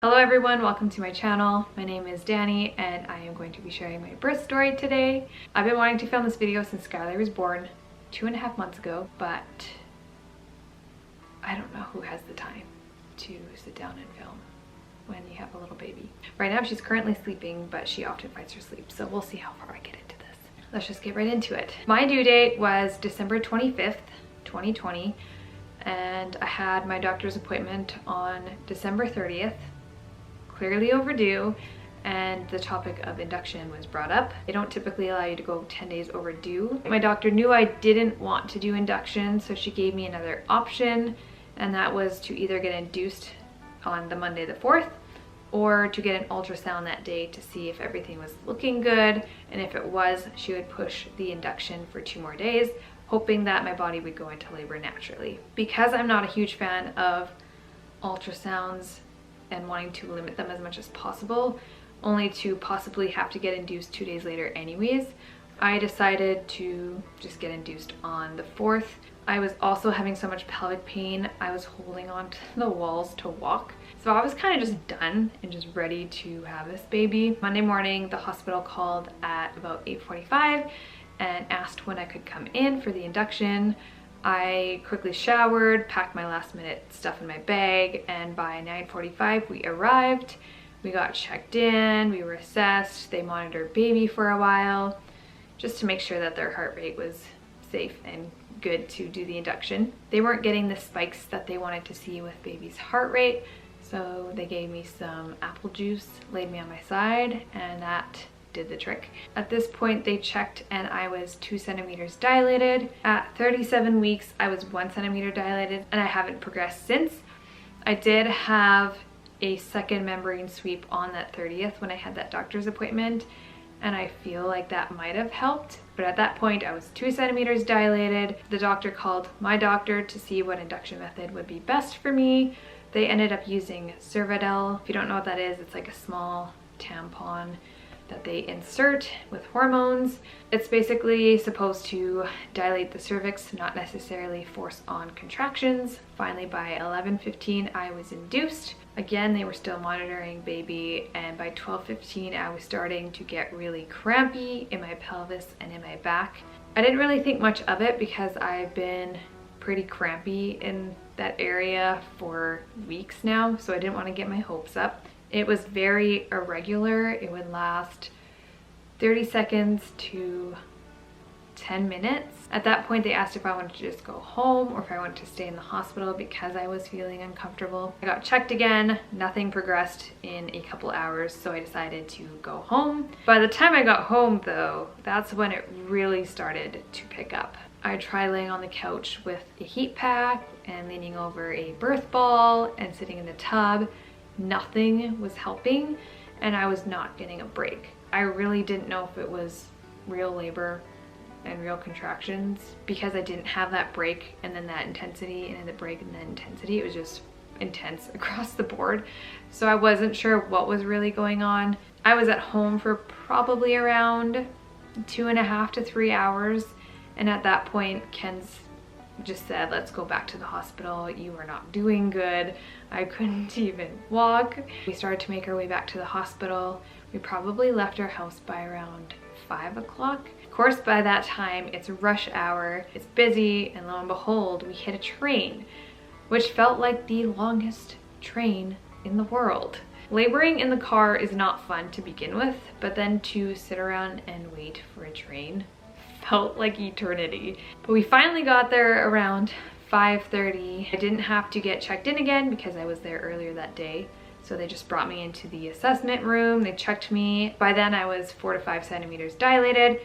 Hello everyone, welcome to my channel. My name is Dani and I am going to be sharing my birth story today. I've been wanting to film this video since Skylar was born 2.5 months ago, but I don't know who has the time to sit down and film when you have a little baby. Right now she's currently sleeping, but she often fights her sleep, so we'll see how far I get into this. Let's just get right into it. My due date was December 25th, 2020, and I had my doctor's appointment on December 30th. Clearly overdue, and the topic of induction was brought up. They don't typically allow you to go 10 days overdue. My doctor knew I didn't want to do induction, so she gave me another option, and that was to either get induced on the Monday the 4th or to get an ultrasound that day to see if everything was looking good, and if it was, she would push the induction for 2 more days, hoping that my body would go into labor naturally. Because I'm not a huge fan of ultrasounds and wanting to limit them as much as possible, only to possibly have to get induced 2 days later anyways, I decided to just get induced on the 4th. I was also having so much pelvic pain, I was holding on to the walls to walk. So I was kind of just done and just ready to have this baby. Monday morning, the hospital called at about 8:45 and asked when I could come in for the induction. I quickly showered, packed my last minute stuff in my bag, and by 9:45 we arrived. We got checked in, we were assessed, they monitored baby for a while just to make sure that their heart rate was safe and good to do the induction. They weren't getting the spikes that they wanted to see with baby's heart rate, so they gave me some apple juice, laid me on my side, and that did the trick. At this point they checked and I was 2 centimeters dilated. At 37 weeks I was 1 centimeter dilated, and I haven't progressed since. I did have a second membrane sweep on that 30th when I had that doctor's appointment, and I feel like that might have helped, but at that point I was 2 centimeters dilated. The doctor called my doctor to see what induction method would be best for me. They ended up using Cervidil. If you don't know what that is, it's like a small tampon that they insert with hormones. It's basically supposed to dilate the cervix, not necessarily force on contractions. Finally, by 11:15 I was induced. Again, they were still monitoring baby, and by 12:15 I was starting to get really crampy in my pelvis and in my back. I didn't really think much of it because I've been pretty crampy in that area for weeks now, so I didn't want to get my hopes up. It was very irregular. It would last 30 seconds to 10 minutes. At that point, they asked if I wanted to just go home or if I wanted to stay in the hospital because I was feeling uncomfortable. I got checked again. Nothing progressed in a couple hours, so I decided to go home. By the time I got home, though, that's when it really started to pick up. I tried laying on the couch with a heat pack and leaning over a birth ball and sitting in the tub. Nothing was helping, and I was not getting a break. I really didn't know if it was real labor and real contractions because I didn't have that break and then that intensity and then the break and then intensity. It was just intense across the board. So I wasn't sure what was really going on. I was at home for probably around 2.5 to 3 hours, and at that point Ken's just said, let's go back to the hospital. You are not doing good. I couldn't even walk. We started to make our way back to the hospital. We probably left our house by around 5 o'clock. Of course, by that time, it's rush hour, it's busy, and lo and behold, we hit a train, which felt like the longest train in the world. Laboring in the car is not fun to begin with, but then to sit around and wait for a train felt like eternity. But we finally got there around 5:30. I didn't have to get checked in again because I was there earlier that day. So they just brought me into the assessment room. They checked me. By then I was 4 to 5 centimeters dilated,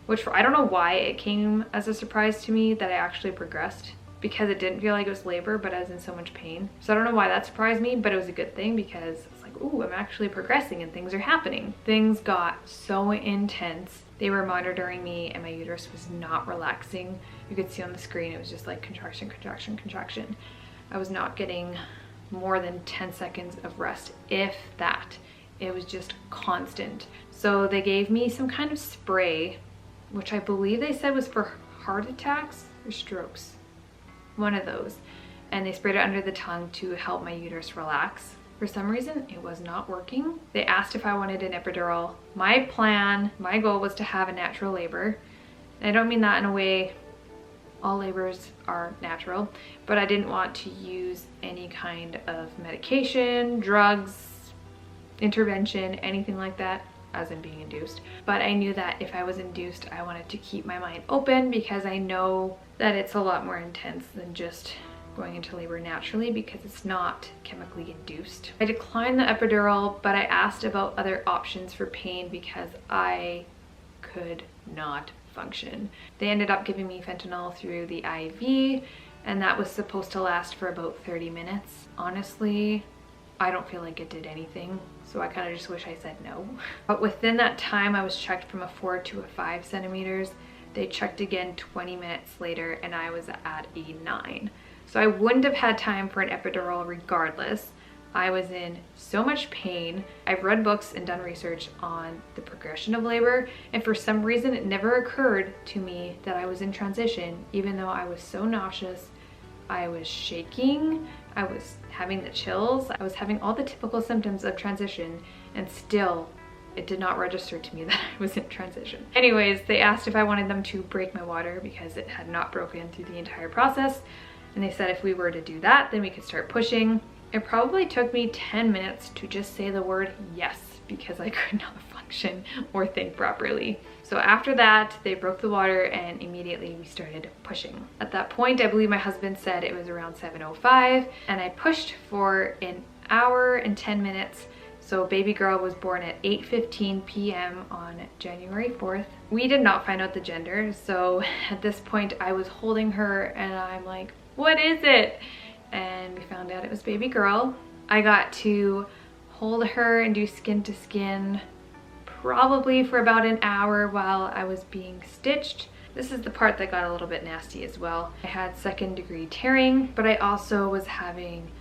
which I don't know why it came as a surprise to me that I actually progressed, because it didn't feel like it was labor, but I was in so much pain. So I don't know why that surprised me, but it was a good thing because it's like, ooh, I'm actually progressing and things are happening. Things got so intense. They were monitoring me and my uterus was not relaxing. You could see on the screen, it was just like contraction, contraction, contraction. I was not getting more than 10 seconds of rest, if that. It was just constant. So they gave me some kind of spray, which I believe they said was for heart attacks or strokes. One of those. And they sprayed it under the tongue to help my uterus relax. For some reason, it was not working. They asked if I wanted an epidural. My plan, my goal was to have a natural labor. And I don't mean that in a way all labors are natural, but I didn't want to use any kind of medication, drugs, intervention, anything like that, as in being induced. But I knew that if I was induced, I wanted to keep my mind open because I know that it's a lot more intense than just going into labor naturally because it's not chemically induced. I declined the epidural, but I asked about other options for pain because I could not function. They ended up giving me fentanyl through the IV, and that was supposed to last for about 30 minutes. Honestly, I don't feel like it did anything, so I kind of just wish I said no. But within that time, I was checked from a 4 to a 5 centimeters. They checked again 20 minutes later, and I was at a 9. So I wouldn't have had time for an epidural regardless. I was in so much pain. I've read books and done research on the progression of labor, and for some reason it never occurred to me that I was in transition, even though I was so nauseous. I was shaking, I was having the chills, I was having all the typical symptoms of transition, and still it did not register to me that I was in transition. Anyways, they asked if I wanted them to break my water because it had not broken through the entire process. And they said if we were to do that, then we could start pushing. It probably took me 10 minutes to just say the word yes because I could not function or think properly. So after that, they broke the water and immediately we started pushing. At that point, I believe my husband said it was around 7:05, and I pushed for an hour and 10 minutes. So baby girl was born at 8:15 p.m. on January 4th. We did not find out the gender, so at this point I was holding her and I'm like, what is it? And we found out it was baby girl. I got to hold her and do skin to skin probably for about an hour while I was being stitched. This is the part that got a little bit nasty as well. I had 2nd degree tearing, but I also was having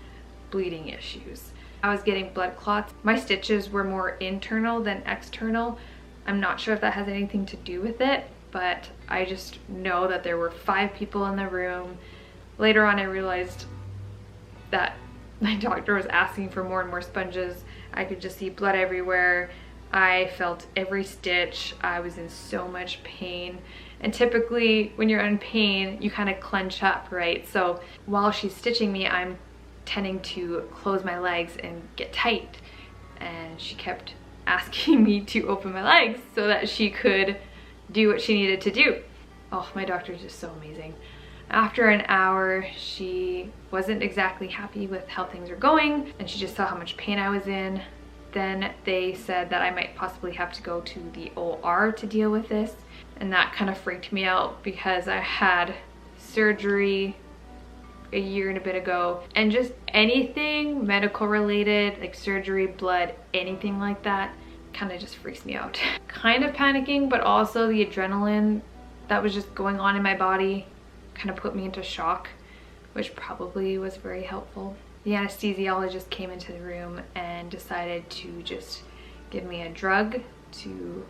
bleeding issues. I was getting blood clots. My stitches were more internal than external. I'm not sure if that has anything to do with it, but I just know that there were 5 people in the room. Later on, I realized that my doctor was asking for more and more sponges. I could just see blood everywhere. I felt every stitch. I was in so much pain. And typically when you're in pain, you kind of clench up, right? So while she's stitching me, I'm tending to close my legs and get tight. And she kept asking me to open my legs so that she could do what she needed to do. Oh, my doctor's just so amazing. After an hour, she wasn't exactly happy with how things were going, and she just saw how much pain I was in. Then they said that I might possibly have to go to the OR to deal with this, and that kind of freaked me out because I had surgery a year and a bit ago, and just anything medical related, like surgery, blood, anything like that, kind of just freaks me out. Kind of panicking, but also the adrenaline that was just going on in my body kind of put me into shock, which probably was very helpful. The anesthesiologist came into the room and decided to just give me a drug to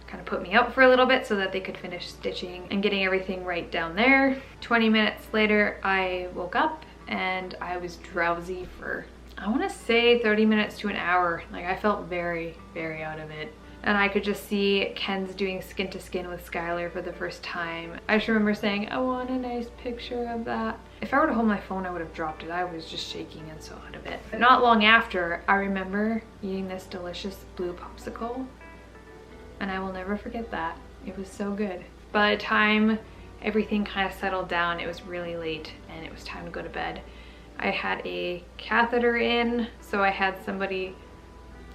kind of put me out for a little bit so that they could finish stitching and getting everything right down there. 20 minutes later, I woke up and I was drowsy for, I want to say 30 minutes to an hour. Like, I felt very, very out of it. And I could just see Ken's doing skin to skin with Skylar for the first time. I just remember saying, I want a nice picture of that. If I were to hold my phone, I would have dropped it. I was just shaking and so out of it. But not long after, I remember eating this delicious blue popsicle, and I will never forget that. It was so good. By the time everything kind of settled down, it was really late and it was time to go to bed. I had a catheter in, so I had somebody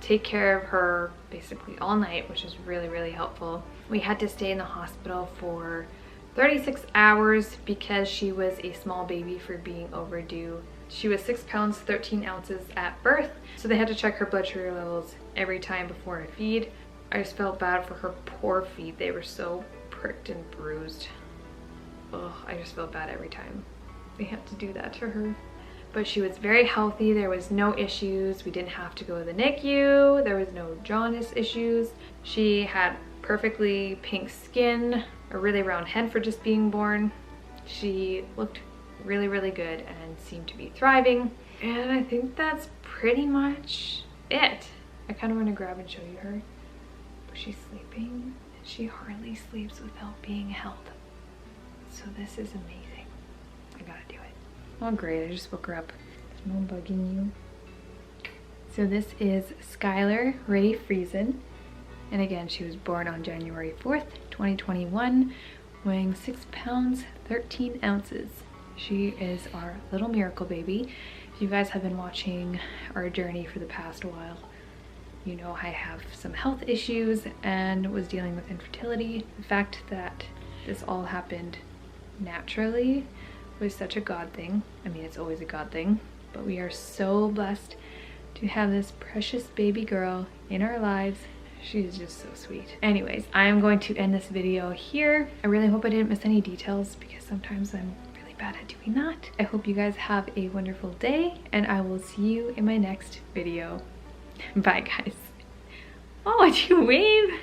take care of her basically all night, which was really, really helpful. We had to stay in the hospital for 36 hours because she was a small baby for being overdue. She was 6 pounds 13 ounces at birth, so they had to check her blood sugar levels every time before I feed. I just felt bad for her poor feet. They were so pricked and bruised. Ugh, I just felt bad every time they had to do that to her. But she was very healthy. There was no issues. We didn't have to go to the NICU. There was no jaundice issues. She had perfectly pink skin, a really round head for just being born. She looked really, really good and seemed to be thriving. And I think that's pretty much it. I kind of want to grab and show you her. But she's sleeping. She hardly sleeps without being held. So this is amazing. I gotta do it. Oh great, I just woke her up. There's no bugging you. So this is Skylar Ray Friesen. And again, she was born on January 4th, 2021, weighing 6 pounds, 13 ounces. She is our little miracle baby. If you guys have been watching our journey for the past while, you know I have some health issues and was dealing with infertility. The fact that this all happened naturally was such a God thing. I mean, it's always a God thing, but we are so blessed to have this precious baby girl in our lives. She's just so sweet. Anyways, I am going to end this video here. I really hope I didn't miss any details because sometimes I'm really bad at doing that. I hope you guys have a wonderful day and I will see you in my next video. Bye guys. Oh, did you wave?